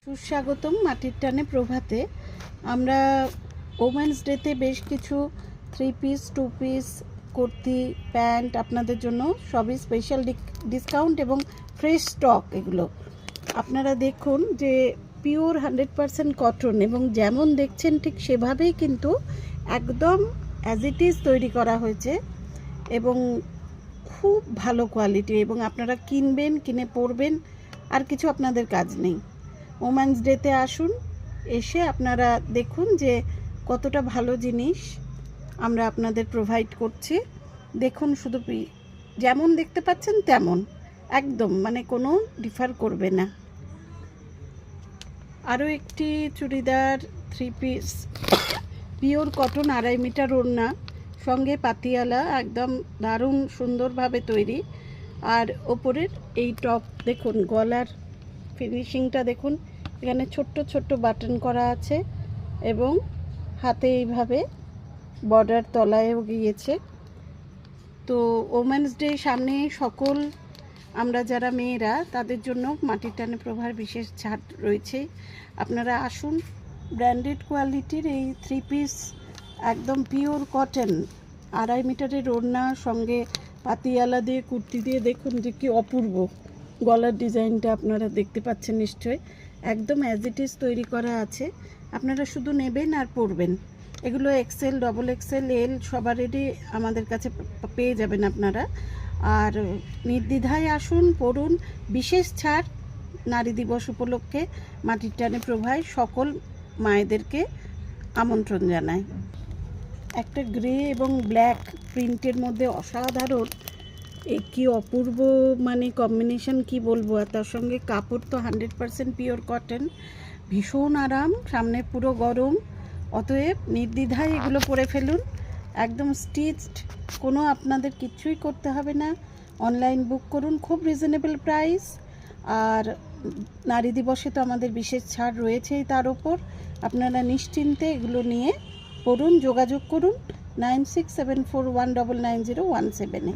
সুস্বাগতম মাটির টানে প্রভাতে। আমরা ওমেন্স ডেতে বেশ কিছু 3 পিস 2 পিস কুর্তি প্যান্ট আপনাদের জন্য সবই স্পেশাল ডিসকাউন্ট এবং ফ্রেশ স্টক। এগুলো আপনারা দেখুন যে পিওর 100% কটন এবং যেমন দেখছেন ঠিক সেভাবেই কিন্তু একদম অ্যাজ ইট ইজ তৈরি করা হয়েছে এবং খুব ভালো কোয়ালিটি। এবং আপনারা কিনবেন, কিনে পরবেন, আর কিছু আপনাদের কাজ নেই। ওমেন্স ডেতে আসুন, এসে আপনারা দেখুন যে কতটা ভালো জিনিস আমরা আপনাদের প্রোভাইড করছি। দেখুন, শুধু যেমন দেখতে পাচ্ছেন তেমন, একদম মানে কোনো ডিফার করবে না। আরও একটি churidar 3 piece pure cotton 2.5 metre ওড়না, সঙ্গে পাতিয়ালা, একদম দারুণ সুন্দরভাবে তৈরি। আর ওপরের এই টপ দেখুন, গলার ফিনিশিংটা দেখুন, এখানে ছোট্ট ছোট্ট বাটন করা আছে এবং হাতে এইভাবে বর্ডার তলায়ও গিয়েছে। তো ওমেন্স ডে সামনে, সকল আমরা যারা মেয়েরা তাদের জন্য মাটির টানে প্রভার বিশেষ ছাড় রয়েছে। আপনারা আসুন। ব্র্যান্ডেড কোয়ালিটির এই 3 পিস একদম পিওর কটন 2.5 মিটারের ওড়না, সঙ্গে পাতিয়ালা দিয়ে কুর্তি দিয়ে দেখুন যে কি অপূর্ব গলার ডিজাইনটা আপনারা দেখতে পাচ্ছেন নিশ্চয়ই। একদম অ্যাজ ইট ইজ তৈরি করা আছে। আপনারা শুধু নেবেন আর পরবেন। এগুলো এক্সেল, ডবল এক্সেল, এল সবারেরই আমাদের কাছে পেয়ে যাবেন আপনারা। আর নির্দ্বিধায় আসুন, পড়ুন। বিশেষ ছাড় নারী দিবস উপলক্ষে মাটির টানে প্রভায় সকল মায়েদেরকে আমন্ত্রণ জানায়। একটা গ্রে এবং ব্ল্যাক প্রিন্টের মধ্যে অসাধারণ কি অপূর্ব মানে কম্বিনেশন, কি বলবো। আর তার সঙ্গে কাপড় তো 100% পিওর কটন, ভীষণ আরাম, সামনে পুরো গরম। অতএব নির্দ্বিধায় এগুলো পরে ফেলুন। একদম স্টিচড, কোনো আপনাদের কিচ্ছুই করতে হবে না। অনলাইন বুক করুন, খুব রিজনেবল প্রাইস। আর নারী দিবসে তো আমাদের বিশেষ ছাড় রয়েছেই, তার ওপর আপনারা নিশ্চিন্তে এগুলো নিয়ে পড়ুন। যোগাযোগ করুন 9674199117-এ।